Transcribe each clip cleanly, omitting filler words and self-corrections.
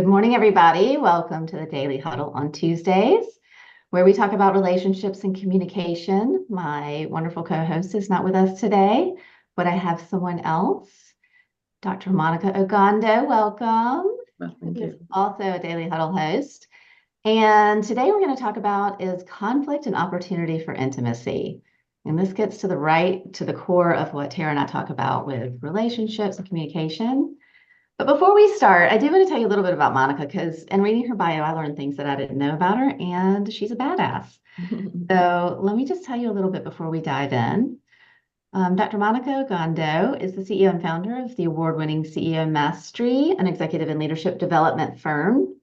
Good morning, everybody. Welcome to the Daily Huddle on Tuesdays, where we talk about relationships and communication. My wonderful co-host is not with us today, but I have someone else, Dr. Monikah Ogando. Welcome. Thank Who's you. also a Daily Huddle host. And today we're going to talk about is conflict and opportunity for intimacy. And this gets to the core of what Tara and I talk about with relationships and communication. But before we start, I do want to tell you a little bit about Monikah because in reading her bio, I learned things that I didn't know about her, and she's a badass. So let me just tell you a little bit before we dive in. Dr. Monikah Ogando is the CEO and founder of the award-winning CEO Mastery, an executive and leadership development firm.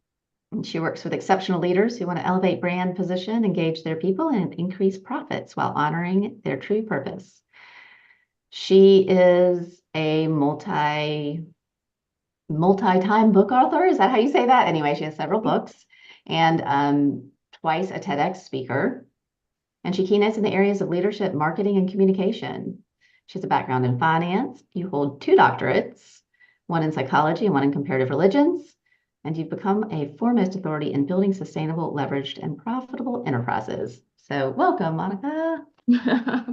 And she works with exceptional leaders who want to elevate brand position, engage their people, and increase profits while honoring their true purpose. She is a multi-time book author. Is that how you say that? Anyway, she has several books and twice a TEDx speaker. And she keynotes in the areas of leadership, marketing, and communication. She has a background in finance. You hold 2 doctorates, one in psychology and one in comparative religions. And you've become a foremost authority in building sustainable, leveraged, and profitable enterprises. So welcome, Monikah.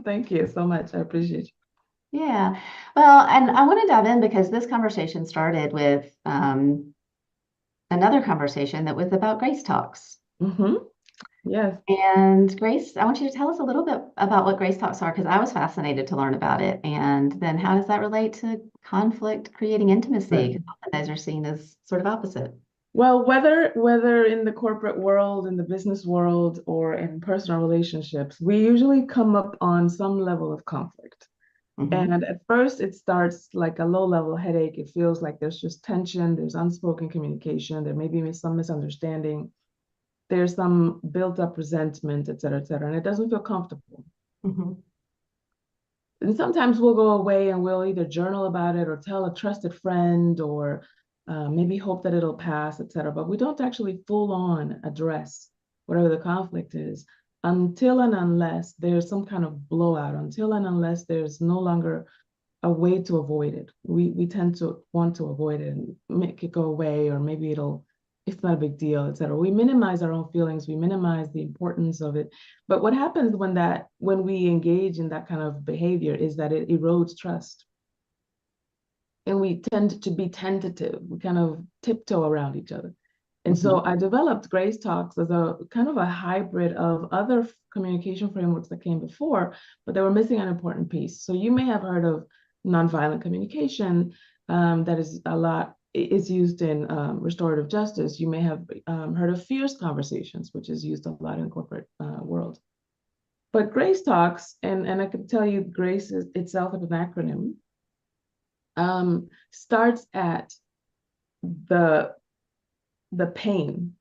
Thank you so much. I appreciate you. Yeah, well, and I want to dive in because this conversation started with another conversation that was about Grace Talks. Yes. And Grace, I want you to tell us a little bit about what Grace Talks are because I was fascinated to learn about it. And then how does that relate to conflict creating intimacy? Because often those are seen as sort of opposite. Well, whether in the corporate world, in the business world, or in personal relationships, we usually come up on some level of conflict. And at first, it starts like a low-level headache. It feels like there's just tension, there's unspoken communication, there may be some misunderstanding, there's some built-up resentment, et cetera, and it doesn't feel comfortable. And sometimes we'll go away and we'll either journal about it or tell a trusted friend or maybe hope that it'll pass, et cetera. But we don't actually full-on address whatever the conflict is until and unless there's some kind of blowout, until and unless there's no longer a way to avoid it. We tend to want to avoid it and make it go away, or maybe it's not a big deal, et cetera. We minimize our own feelings, we minimize the importance of it. But what happens when we engage in that kind of behavior is that it erodes trust. And we tend to be tentative. We kind of tiptoe around each other. And so I developed Grace Talks as a kind of a hybrid of other communication frameworks that came before, but they were missing an important piece. So you may have heard of nonviolent communication, that is used in restorative justice. You may have heard of fierce conversations, which is used a lot in corporate world. But Grace Talks, and I can tell you Grace is itself an acronym, starts at the pain,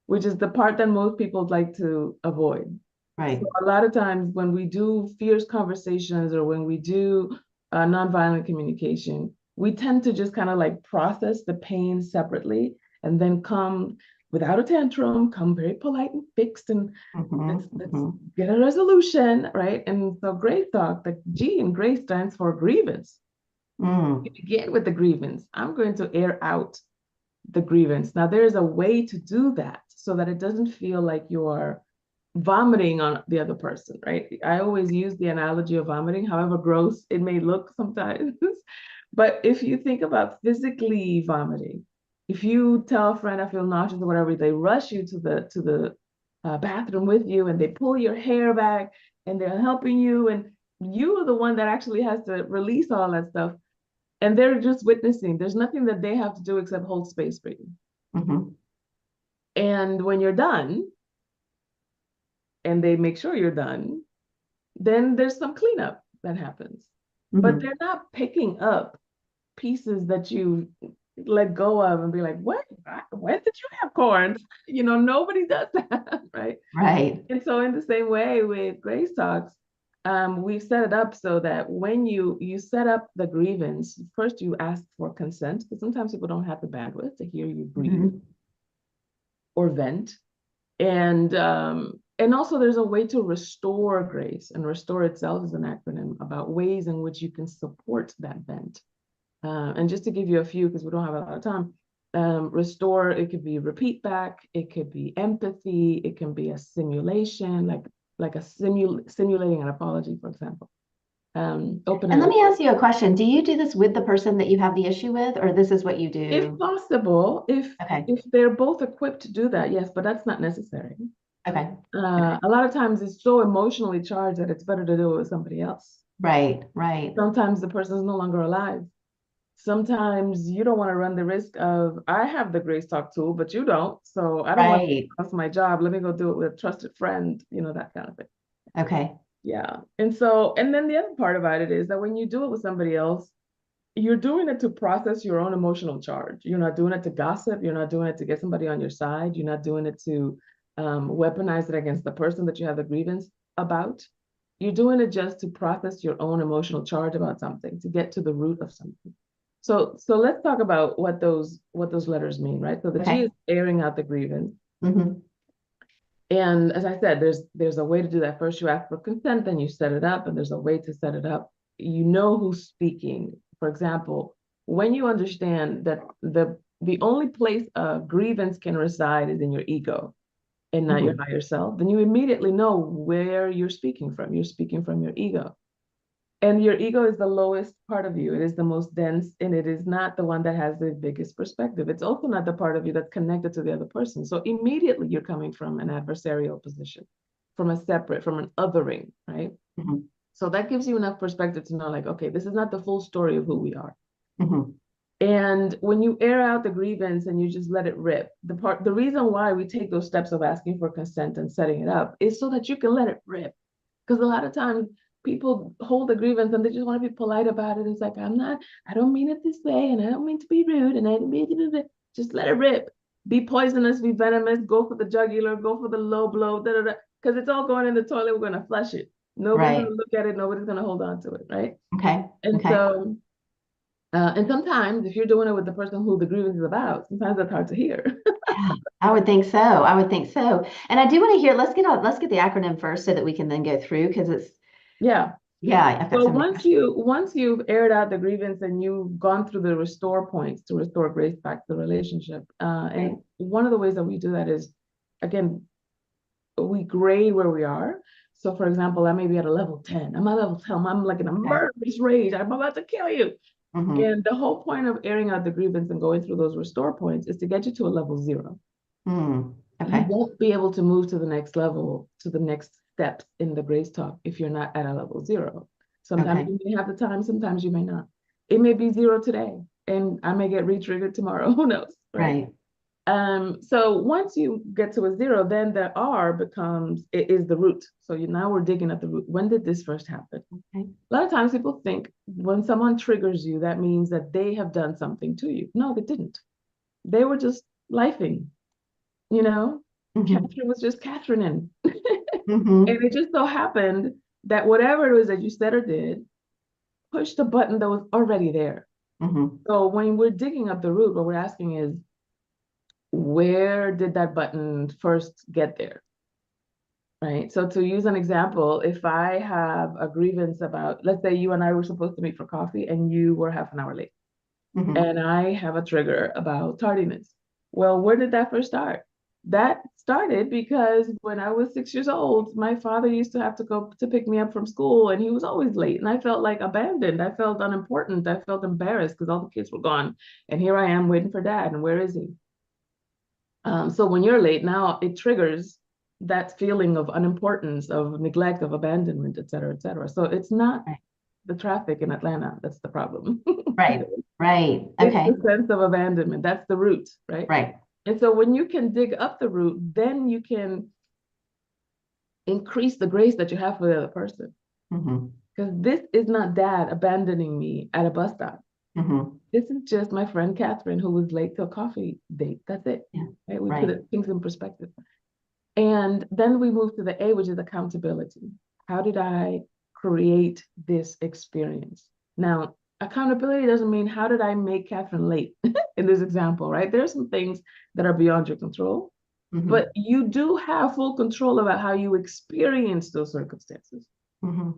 which is the part that most people like to avoid. Right. So a lot of times when we do fierce conversations or when we do nonviolent communication, we tend to just kind of like process the pain separately and then come without a tantrum, come very polite and fixed, and let's get a resolution, right? And so Grace Talk, the G in Grace stands for grievance. You begin with the grievance. I'm going to air out the grievance. Now, there's a way to do that so that it doesn't feel like you're vomiting on the other person, right? I always use the analogy of vomiting, however gross it may look sometimes. But if you think about physically vomiting, if you tell a friend I feel nauseous or whatever, they rush you to the bathroom with you and they pull your hair back and they're helping you, and you are the one that actually has to release all that stuff. And they're just witnessing. There's nothing that they have to do except hold space for you. And when you're done, and they make sure you're done, then there's some cleanup that happens. But they're not picking up pieces that you let go of and be like, what? When did you have corn? Nobody does that, right? Right. And so in the same way with Grace Talks, we've set it up so that when you set up the grievance, first you ask for consent, because sometimes people don't have the bandwidth to hear you grieve or vent. And also there's a way to restore grace, and restore itself is an acronym about ways in which you can support that vent. And just to give you a few, because we don't have a lot of time, Restore, it could be repeat back, it could be empathy, it can be a simulation, like simulating an apology, for example. Open And let it. me ask you a question. Do you do this with the person that you have the issue with, or this is what you If do? possible, Okay. if they're both equipped to do that, yes, but that's not necessary. Okay. Okay. A lot of times it's so emotionally charged that it's better to do it with somebody else. Right. Right. Sometimes the person is no longer alive. Sometimes you don't want to run the risk of, I have the Grace Talk tool, but you don't. So I don't want to Right. lost my job. Let me go do it with a trusted friend, that kind of thing. Okay. Yeah. And then the other part about it is that when you do it with somebody else, you're doing it to process your own emotional charge. You're not doing it to gossip. You're not doing it to get somebody on your side. You're not doing it to weaponize it against the person that you have the grievance about. You're doing it just to process your own emotional charge about something, to get to the root of something. So let's talk about what those letters mean, right? So the G Okay. is airing out the grievance. Mm-hmm. And as I said, there's a way to do that. First, you ask for consent, then you set it up, and there's a way to set it up. You know who's speaking. For example, when you understand that the only place a grievance can reside is in your ego and not your Mm-hmm. higher self, then you immediately know where you're speaking from. You're speaking from your ego. And your ego is the lowest part of you. It is the most dense, and it is not the one that has the biggest perspective. It's also not the part of you that's connected to the other person. So immediately you're coming from an adversarial position, from an othering, right? Mm-hmm. So that gives you enough perspective to know, like, okay, this is not the full story of who we are. Mm-hmm. And when you air out the grievance and you just let it rip, the reason why we take those steps of asking for consent and setting it up is so that you can let it rip. Because a lot of times people hold the grievance and they just want to be polite about it. It's like, I don't mean it this way, and I don't mean to be rude, and I don't mean to just let it rip. Be poisonous, be venomous, go for the jugular, go for the low blow, because it's all going in the toilet. We're going to flush it. Nobody's going Right. to look at it. Nobody's going to hold on to it, right? Okay. And Okay. so, and sometimes if you're doing it with the person who the grievance is about, sometimes that's hard to hear. Yeah, I would think so. I would think so. And I do want to hear, let's get the acronym first so that we can then go through because it's, Yeah. yeah, I've got So so many questions. once you've aired out the grievance and you've gone through the restore points to restore grace back to the relationship, Right. and one of the ways that we do that is, again, we grade where we are. So for example, I may be at a level 10. I'm at level 10. I'm like in a Okay. murderous rage. I'm about to kill you. Mm-hmm. And the whole point of airing out the grievance and going through those restore points is to get you to a level 0. Mm. You Okay. won't be able to move to the next level, to the next steps in the grace talk if you're not at a level 0. Sometimes Okay. you may have the time, sometimes you may not. It may be 0 today, and I may get re-triggered tomorrow. Who knows, right? Right. So once you get to a 0, then the R is the root. So now we're digging at the root. When did this first happen? Okay. A lot of times people think when someone triggers you, that means that they have done something to you. No, they didn't. They were just lifing, you know? Mm-hmm. Catherine was just Catherine in. Mm-hmm. And it just so happened that whatever it was that you said or did pushed a button that was already there. Mm-hmm. So when we're digging up the root, what we're asking is, where did that button first get there? Right. So to use an example, if I have a grievance about, let's say you and I were supposed to meet for coffee and you were half an hour late, Mm-hmm. and I have a trigger about tardiness. Well, where did that first start? That started because when I was 6 years old, my father used to have to go to pick me up from school, and he was always late. And I felt like abandoned. I felt unimportant. I felt embarrassed because all the kids were gone. And here I am waiting for dad. And where is he? So when you're late, now it triggers that feeling of unimportance, of neglect, of abandonment, et cetera, et cetera. So it's not Right. the traffic in Atlanta that's the problem. Right. Right. It's Okay. the sense of abandonment. That's the root, right? Right. And so when you can dig up the root, then you can increase the grace that you have for the other person. Mm-hmm. Because this is not dad abandoning me at a bus stop. Mm-hmm. This is just my friend Catherine who was late to a coffee date. That's it. Yeah. Right? We Right. put things in perspective. And then we move to the A, which is accountability. How did I create this experience? Now, accountability doesn't mean how did I make Catherine late in this example, right? There's some things that are beyond your control, Mm-hmm. but you do have full control about how you experience those circumstances. Mm-hmm.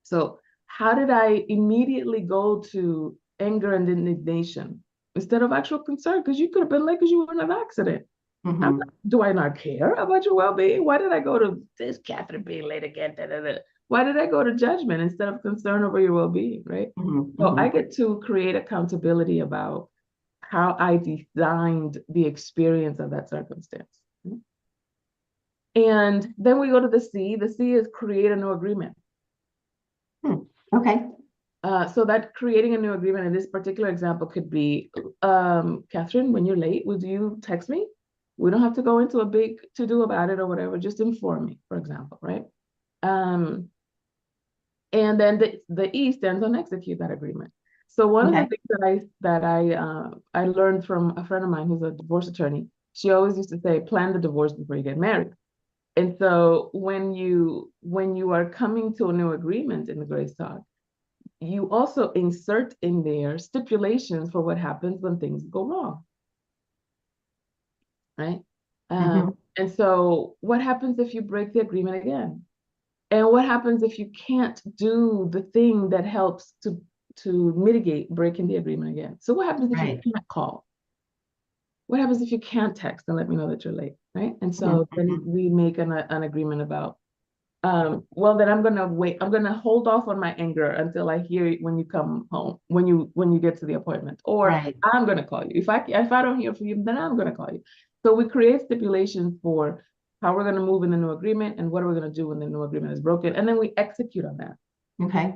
So how did I immediately go to anger and indignation instead of actual concern, because you could have been late because you were in an accident. Mm-hmm. Do I not care about your well-being? Why did I go to this Catherine being late again? Da, da, da. Why did I go to judgment instead of concern over your well-being, right? Mm-hmm. So Mm-hmm. I get to create accountability about how I designed the experience of that circumstance. And then we go to the C. The C is create a new agreement. Okay. So that creating a new agreement in this particular example could be, Catherine, when you're late, would you text me? We don't have to go into a big to-do about it or whatever, just inform me, for example, right? And then the E stands on execute that agreement. So one of the Okay. things I learned from a friend of mine who's a divorce attorney, she always used to say, plan the divorce before you get married. And so when you are coming to a new agreement in the Grace Talk, you also insert in there stipulations for what happens when things go wrong, right? Mm-hmm. And so what happens if you break the agreement again? And what happens if you can't do the thing that helps to mitigate breaking the agreement again? So what happens if you Right. can't call? What happens if you can't text and let me know that you're late, right? And so then Mm-hmm. we make an agreement about, well, then I'm gonna wait. I'm gonna hold off on my anger until I hear when you come home, when you get to the appointment, or Right. I'm gonna call you. If I don't hear from you, then I'm gonna call you. So we create stipulations for how we're gonna move in the new agreement and what are we gonna do when the new agreement is broken, and then we execute on that. Okay.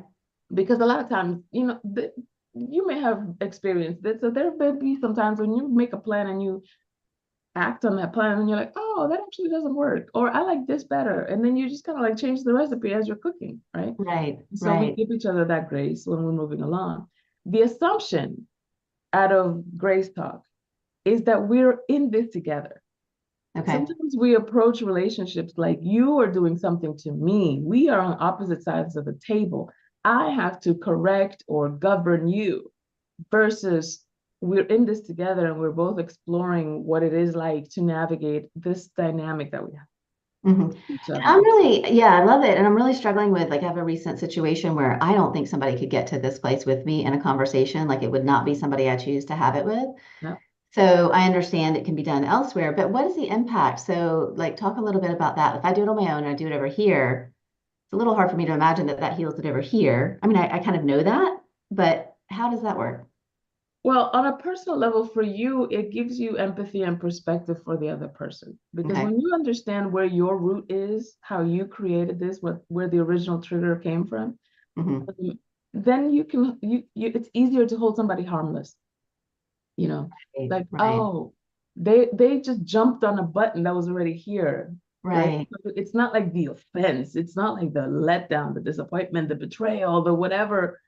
Because a lot of times, you may have experienced this. So there may be sometimes when you make a plan and you act on that plan and you're like, oh, that actually doesn't work, or I like this better, and then you just kind of like change the recipe as you're cooking, right? Right. So we Right. give each other that grace when we're moving along. The assumption out of Grace Talk is that we're in this together. Okay. Sometimes we approach relationships like you are doing something to me. We are on opposite sides of the table. I have to correct or govern you, versus we're in this together and we're both exploring what it is like to navigate this dynamic that we have Mm-hmm. with each I'm other. really, yeah, I love it. And I'm really struggling with, like, I have a recent situation where I don't think somebody could get to this place with me in a conversation. Like, it would not be somebody I choose to have it with. Yeah. So I understand it can be done elsewhere, but what is the impact? So, like, talk a little bit about that. If I do it on my own and I do it over here, it's a little hard for me to imagine that that heals it over here. I mean, I kind of know that, but how does that work? Well, on a personal level, for you, it gives you empathy and perspective for the other person. Because Okay. when you understand where your root is, how you created this, where the original trigger came from, Hmm. then it's easier to hold somebody harmless. you know, Right. like, Right. oh, they just jumped on a button that was already here, right? Right. So it's not like the offense, it's not like the letdown, the disappointment, the betrayal, the whatever,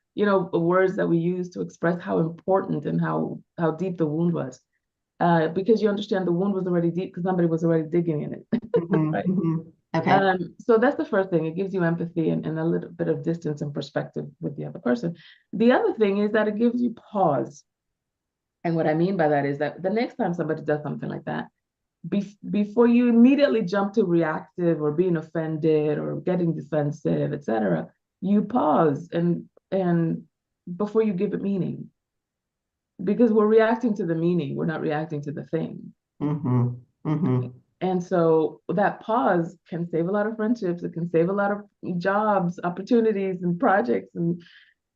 words that we use to express how important and how deep the wound was. Because you understand the wound was already deep because somebody was already digging in it, Hmm. right? Hmm. Okay. So that's the first thing. It gives you empathy and a little bit of distance and perspective with the other person. The other thing is that it gives you pause. And what I mean by that is that the next time somebody does something like that, before you immediately jump to reactive or being offended or getting defensive, etc., you pause and before you give it meaning, because we're reacting to the meaning, we're not reacting to the thing. Hmm. Hmm. And so that pause can save a lot of friendships. It can save a lot of jobs, opportunities, and projects, and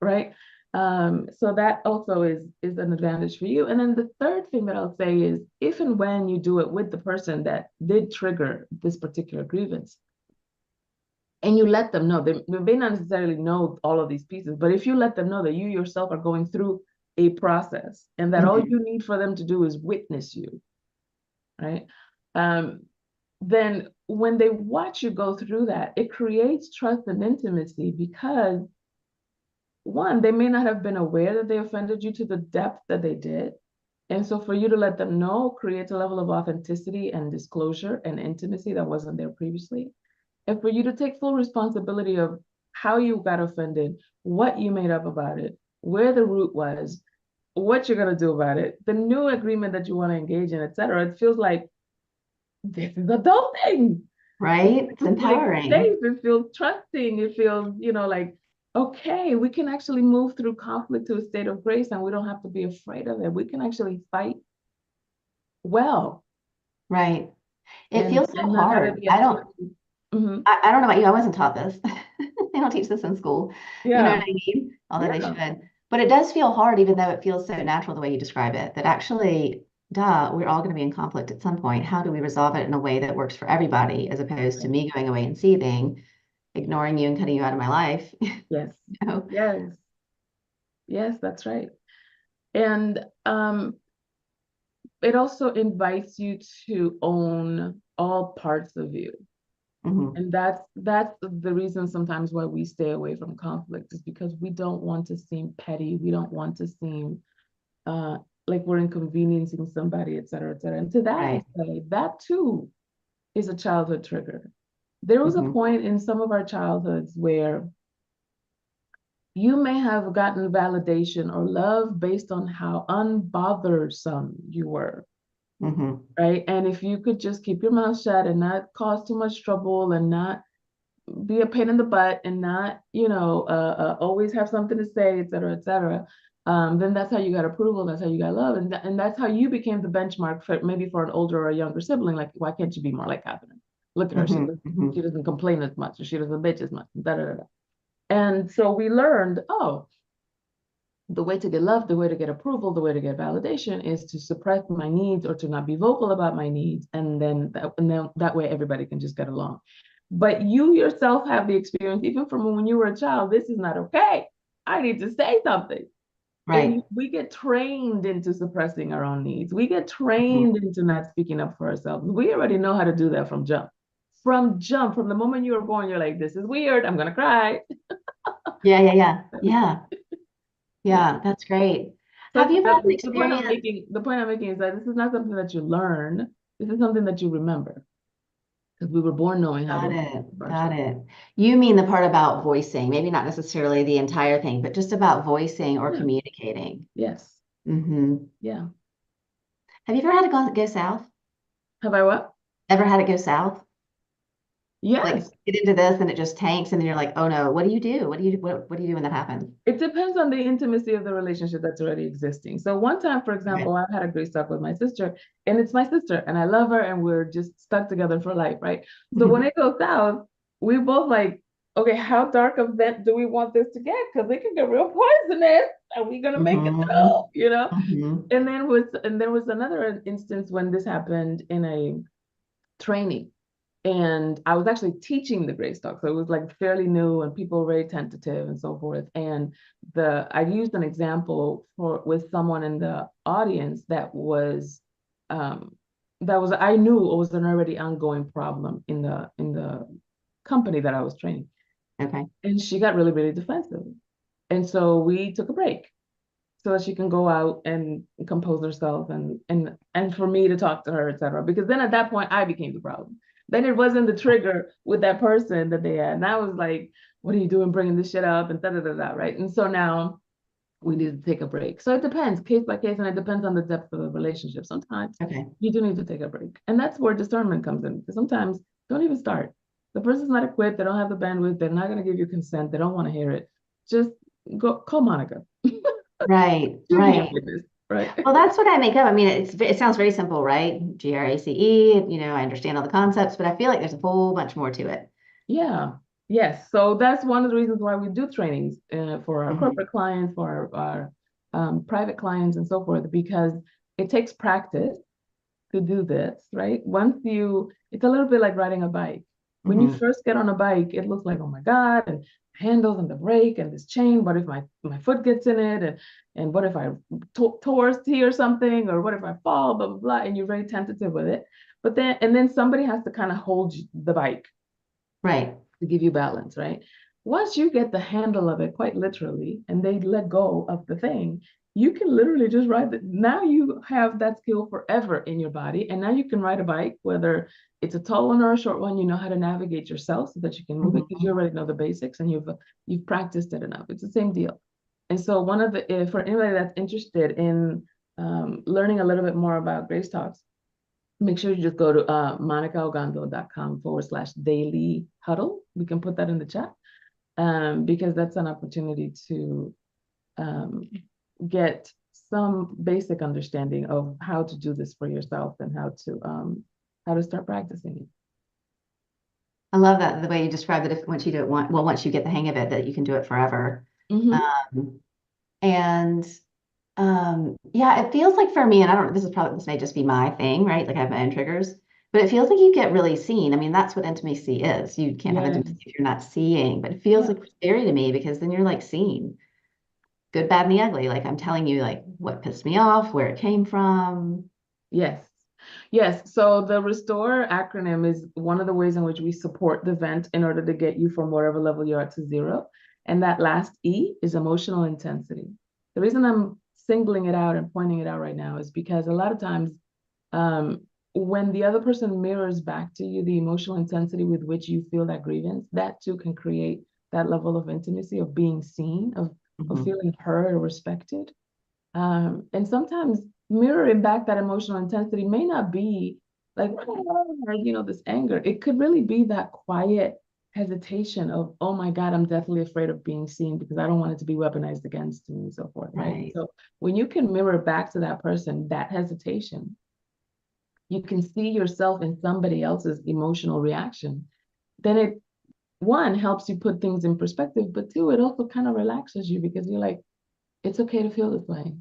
right. So that also is an advantage for you. And then the third thing that I'll say is if and when you do it with the person that did trigger this particular grievance, and you let them know, they may not necessarily know all of these pieces, but if you let them know that you yourself are going through a process and that all Hmm. you need for them to do is witness you, right? Um, then when they watch you go through that, it creates trust and intimacy because one, they may not have been aware that they offended you to the depth that they did. And so for you to let them know creates a level of authenticity and disclosure and intimacy that wasn't there previously. And for you to take full responsibility of how you got offended, what you made up about it, where the root was, what you're going to do about it, the new agreement that you want to engage in, et cetera. It feels like this is adulting. Right. It's It's like empowering. safe, it feels trusting, it feels, like okay, we can actually move through conflict to a state of grace, and we don't have to be afraid of it. We can actually fight well Right. It feels so and not have it hard. be a threat. Mhm. I don't know about you. I wasn't taught this. They don't teach this in school. You know what Yeah, I mean? Although they yeah, should. But it does feel hard, even though it feels so natural the way you describe it, that actually, duh, we're all going to be in conflict at some point. How do we resolve it in a way that works for everybody, as opposed to right. me going away and seething, ignoring you and cutting you out of my life? Yes, You know? yes, yes, that's right. And it also invites you to own all parts of you. Hmm. And that's the reason sometimes why we stay away from conflict is because we don't want to seem petty. We don't want to seem uh, like we're inconveniencing somebody, et cetera, et cetera. And to that, I Right. say that too is a childhood trigger. There was a Hmm. point in some of our childhoods where you may have gotten validation or love based on how unbothersome you were, Hmm. right? And if you could just keep your mouth shut and not cause too much trouble and not be a pain in the butt and not, always have something to say, et cetera, then that's how you got approval. That's how you got love. And that's how you became the benchmark for maybe for an older or a younger sibling. Like, why can't you be more like Catherine? Look at her. Hmm. Hmm. She doesn't complain as much, or she doesn't bitch as much. Da, da, da, da. And so we learned, oh, the way to get love, the way to get approval, the way to get validation is to suppress my needs or to not be vocal about my needs. And then that way everybody can just get along. But you yourself have the experience, even from when you were a child, this is not okay. I need to say something. Right. And we get trained into suppressing our own needs. We get Hmm. trained into not speaking up for ourselves. We already know how to do that from jump. From jump, from the moment you were born, you're like, this is weird. I'm going to cry. Yeah, yeah, yeah. Yeah. Yeah. Yeah, that's great. So Have you ever had an the experience? the point I'm making is that this is not something that you learn. This is something that you remember because we were born knowing how Got to it. for Got ourselves. it. You mean the part about voicing, maybe not necessarily the entire thing, but just about voicing or Yeah. communicating. Yes. Hmm. Yeah. Have you ever had it go south? Have I what? Ever had it go south? Like Yes. get into this and it just tanks, and then you're like, oh no, what do you do? What do you do when that happens? It depends on the intimacy of the relationship that's already existing. So one time, for Okay. example, I had a great talk with my sister, and it's my sister, and I love her, and we're just stuck together for life, right? So when it goes south, we both like, okay, how dark of vent do we want this to get? Because it can get real poisonous. Are we gonna make it Hmm. through? You know? Hmm. And there was another instance when this happened in a training. And I was actually teaching the Grace Talk. So it was like fairly new and people were very tentative and so forth. And I used an example for with someone in the audience um I knew it was an already ongoing problem in the company that I was training. Okay. And she got really, really defensive. And so we took a break so that she can go out and compose herself and for me to talk to her, etc. Because then at that point I became the problem. Then it wasn't the trigger with that person that they had. And I was like, what are you doing bringing this shit up and da da da da, right? And so now we need to take a break. So it depends case by case and it depends on the depth of the relationship. Sometimes Okay. you do need to take a break. And that's where discernment comes in. Because sometimes don't even start. The person's not equipped, they don't have the bandwidth, they're not going to give you consent, they don't want to hear it. Just go call Monica. Right. She'll be your Right. witness, right? Well, that's what I make up. I mean, it sounds very simple, right? GRACE, I understand all the concepts, but I feel like there's a whole bunch more to it. Yeah. Yes. So that's one of the reasons why we do trainings for our Hmm. corporate clients, for our private clients, and so forth, because it takes practice to do this, right? It's a little bit like riding a bike. When you Hmm. first get on a bike, it looks like, oh my God, and handles and the brake and this chain. What if my foot gets in it? And what if I tore or something? Or what if I fall? Blah, blah, blah. And you're very tentative with it. And then somebody has to kind of hold the bike Right. to give you balance, right? Once you get the handle of it, quite literally, and they let go of the thing, you can literally just ride it. Now you have that skill forever in your body. And now you can ride a bike, whether it's a tall one or a short one, you know how to navigate yourself so that you can move it because you Hmm. already know the basics and you've practiced it enough. It's the same deal. And so for anybody that's interested in learning a little bit more about Grace Talks, make sure you just go to monikahogando.com/daily huddle. We can put that in the chat. because that's an opportunity to get some basic understanding of how to do this for yourself and how to start practicing it. I love that the way you described it. If once you do it once you get the hang of it, that you can do it forever. Um, and yeah, it feels like for me, and I don't, this may just be my thing, right? Like I have my own triggers, but it feels like you get really seen. I mean, that's what intimacy is. You can't have Yeah. intimacy if you're not seeing, but it feels Yeah. like scary to me because then you're like seen, good, bad, and the ugly. Like I'm telling you like what pissed me off, where it came from. Yes. Yes. So the RESTORE acronym is one of the ways in which we support the vent in order to get you from whatever level you're at to zero. And that last E is emotional intensity. The reason I'm singling it out and pointing it out right now is because a lot of times um, when the other person mirrors back to you the emotional intensity with which you feel that grievance, that too can create that level of intimacy, of being seen, of Mhm. feeling heard or respected. And sometimes mirroring back that emotional intensity may not be like, this anger. It could really be that quiet hesitation of, oh my God, I'm definitely afraid of being seen because I don't want it to be weaponized against me and so forth, right? Right. So when you can mirror back to that person that hesitation, you can see yourself in somebody else's emotional reaction, then it, one, helps you put things in perspective, but two, it also kind of relaxes you because you're like, it's okay to feel this way.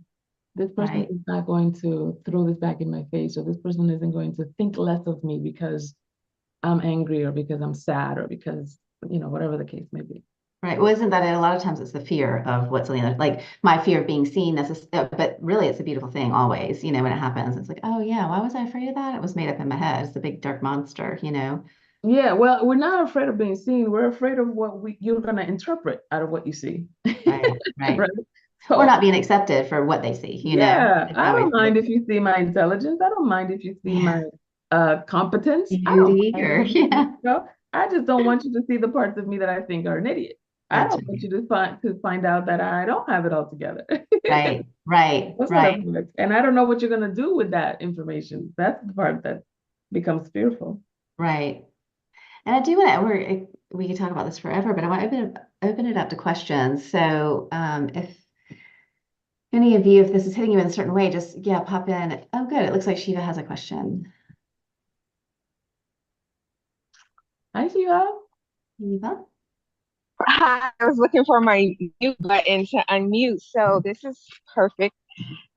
This person Right. is not going to throw this back in my face, or this person isn't going to think less of me because I'm angry or because I'm sad or because, whatever the case may be. Right. Well, isn't that it? A lot of times it's the fear of what's on the other, like my fear of being seen, but really it's a beautiful thing always, when it happens. It's like, oh yeah, why was I afraid of that? It was made up in my head. It's the big dark monster. Yeah, well, we're not afraid of being seen. We're afraid of what you're gonna interpret out of what you see. Right. Right. Right. Or So not being accepted for what they see. yeah, It's I always don't mind if you see my intelligence. I don't mind if you see yeah, my competence. I don't beauty mind or if you see, yeah. I just don't want you to see the parts of me that I think are an idiot. I That's don't want you to find out that I don't have it all together. right. Right. Those are the Right. parts. And I don't know what you're gonna do with that information. That's the part that becomes fearful. Right. And I do want to, we could talk about this forever, but I want to open it up to questions. So if any of you, if this is hitting you in a certain way, just yeah, pop in. Oh, good. It looks like Shiva has a question. Hi, Shiva. Shiva? Hi, I was looking for my mute button to unmute, so this is perfect.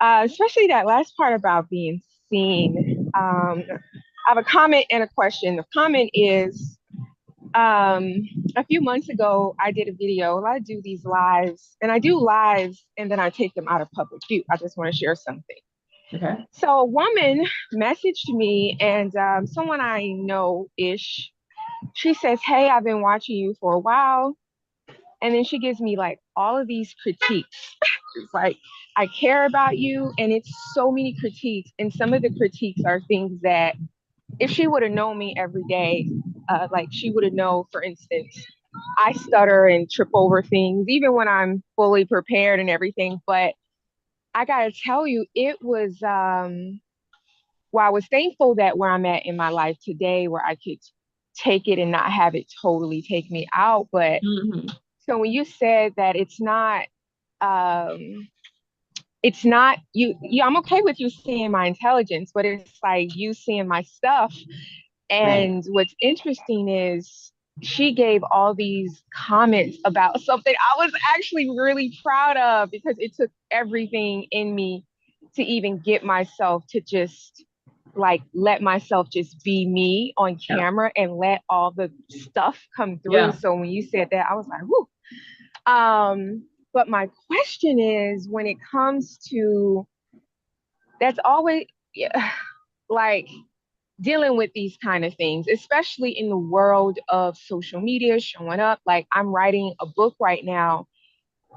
Especially that last part about being seen. I have a comment and a question. The comment is, a few months ago, I did a video. I do these lives, and I do lives, and then I take them out of public view. I just want to share something. Okay. So a woman messaged me, and someone I know-ish, she says, "Hey, I've been watching you for a while." And then she gives me like all of these critiques. It's like, I care about you. And it's so many critiques. And some of the critiques are things that if she would have known me every day, like she would have known, for instance, I stutter and trip over things, even when I'm fully prepared and everything. But I got to tell you, it was, well, I was thankful that where I'm at in my life today, where I could take it and not have it totally take me out. But Mm-hmm. so when you said that um, it's not you, yeah, I'm okay with you seeing my intelligence, but it's like you seeing my stuff. Right. And what's interesting is she gave all these comments about something I was actually really proud of because it took everything in me to even get myself to just like let myself just be me on Yeah. camera and let all the stuff come through. Yeah. So when you said that, I was like, whoo. But my question is when it comes to that's always yeah, like dealing with these kind of things, especially in the world of social media showing up. Like I'm writing a book right now,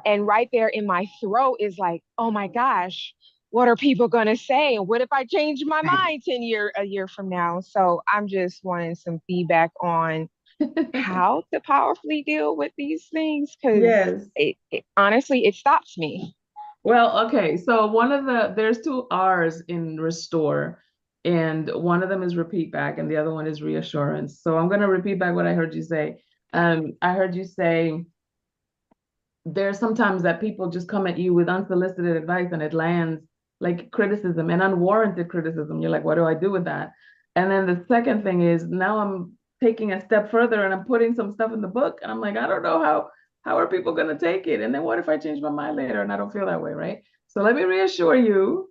and right there in my throat is like, oh my gosh, what are people gonna say? And what if I change my Right. mind a year from now? So I'm just wanting some feedback on how to powerfully deal with these things because Yes. honestly, it stops me. Well, okay. So there's two R's in restore, and one of them is repeat back, and the other one is reassurance. So I'm going to repeat back what I heard you say. I heard you say, there's sometimes that people just come at you with unsolicited advice and it lands like criticism and unwarranted criticism. You're like, what do I do with that? And then the second thing is now I'm taking a step further and I'm putting some stuff in the book and I'm like, I don't know how are people going to take it? And then what if I change my mind later and I don't feel that way, right? So let me reassure you,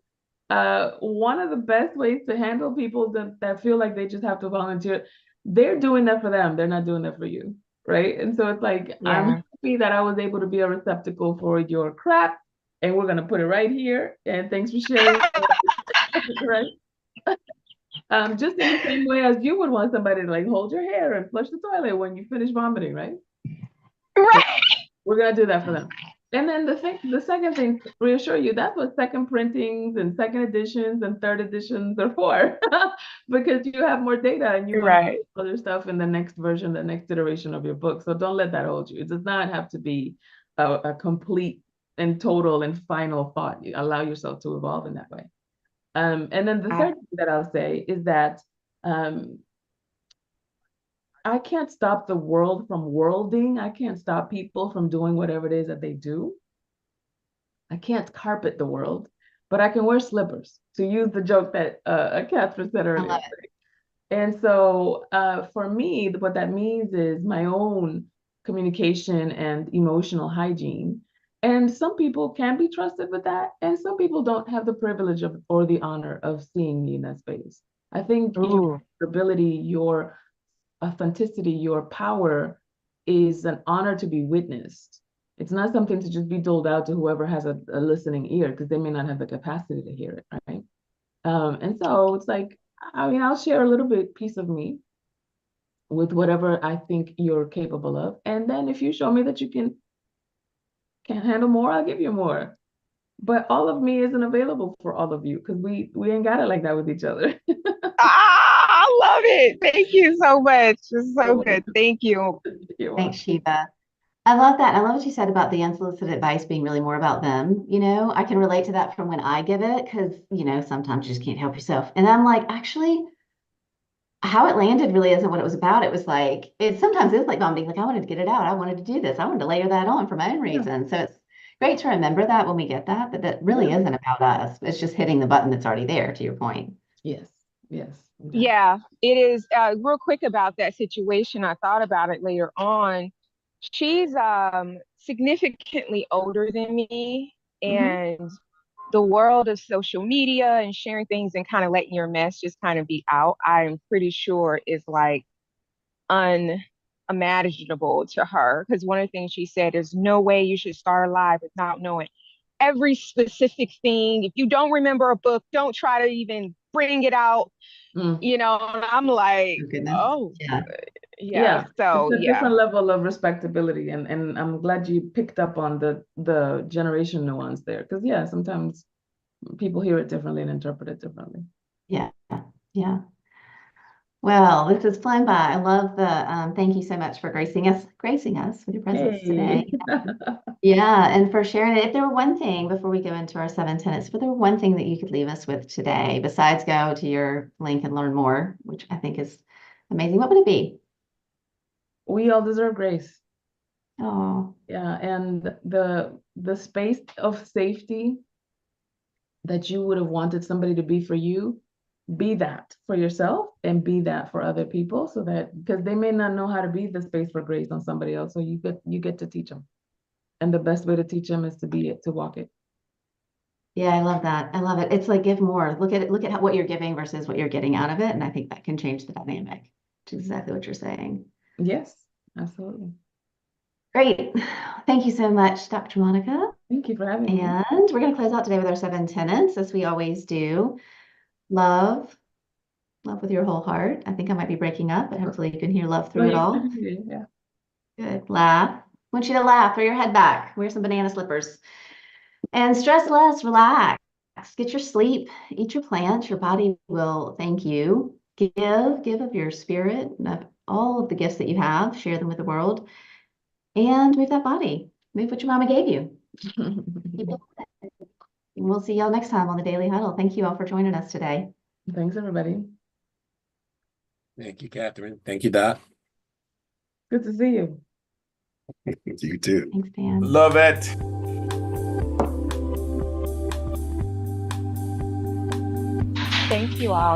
one of the best ways to handle people that feel like they just have to volunteer, they're doing that for them. They're not doing that for you, right? And so it's like, I'm Yeah. happy that I was able to be a receptacle for your crap, and we're gonna put it right here. And thanks for sharing, right? Just in the same way as you would want somebody to like hold your hair and flush the toilet when you finish vomiting, right? Right. We're gonna do that for them. And then the second thing, to reassure you, that's what second printings and second editions and third editions are for, because you have more data and you want to Right. put other stuff in the next version, the next iteration of your book. So don't let that hold you. It does not have to be a complete and total and final thought. You allow yourself to evolve in that way. And then the third thing that I'll say is that um, I can't stop the world from worlding. I can't stop people from doing whatever it is that they do. I can't carpet the world, but I can wear slippers, to use the joke that Catherine said I earlier. love it. And so for me, what that means is my own communication and emotional hygiene. And some people can be trusted with that, and some people don't have the privilege of or the honor of seeing me in that space. I think your Ooh. ability, your authenticity, your power is an honor to be witnessed. It's not something to just be doled out to whoever has a listening ear, because they may not have the capacity to hear it, right? And so it's like, I mean, I'll share a little bit piece of me with whatever I think you're capable of. And then if you show me that you can handle more, I'll give you more. But all of me isn't available for all of you, because we ain't got it like that with each other. I love it. Thank you so much. It's so good. Thank you. You're Thanks, welcome. Shiva. I love that. I love what you said about the unsolicited advice being really more about them. I can relate to that from when I give it because, sometimes you just can't help yourself. And I'm like, actually, how it landed really isn't what it was about. It was like, it sometimes is like vomiting. Like, I wanted to get it out. I wanted to do this. I wanted to layer that on for my own Yeah, reason. So it's great to remember that when we get that really yeah. isn't about us. It's just hitting the button that's already there, to your point. Yes, yes, exactly. Yeah, it is. Real quick about that situation, I thought about it later on. She's significantly older than me, Hmm. and the world of social media and sharing things and kind of letting your mess just kind of be out, I'm pretty sure is like unimaginable to her. Because one of the things she said is no way you should start a live without knowing every specific thing. If you don't remember a book, don't try to even bring it out, Mm. and I'm like, Oh, goodness. oh, Yeah. yeah. Yeah, it's So, a yeah. different level of respectability, and I'm glad you picked up on the generation nuance there, because yeah, sometimes people hear it differently and interpret it differently. Yeah. Yeah. Well, this has flown by. I love thank you so much for gracing us with your presence Hey. today. Yeah, and for sharing it. If there were one thing before we go into our 7 tenets, if there were one thing that you could leave us with today, besides go to your link and learn more, which I think is amazing, what would it be? We all deserve grace. Oh, Yeah, and the space of safety that you would have wanted somebody to be for you, be that for yourself and be that for other people, so that because they may not know how to be the space for grace on somebody else, so you get to teach them. And the best way to teach them is to be it, to walk it. yeah, I love that. I love it. It's like give more. Look at it. Look at what you're giving versus what you're getting out of it, and I think that can change the dynamic, which is exactly what you're saying. Yes, absolutely. Great. Thank you so much, Dr. Monica. Thank you for having me. And we're going to close out today with our 7 tenets, as we always do. Love, love with your whole heart. I think I might be breaking up, but hopefully you can hear love No, through it you all. can. Yeah. Good. Laugh. I want you to laugh. Throw your head back. Wear some banana slippers. And stress less. Relax. Get your sleep. Eat your plants. Your body will thank you. Give of your spirit, of all of the gifts that you have. Share them with the world. And move that body. Move what your mama gave you. Keep it. And we'll see y'all next time on the Daily Huddle. Thank you all for joining us today. Thanks, everybody. Thank you, Catherine. Thank you, Doc. Good to see you. You too. Thanks, Dan. Love it. Thank you all.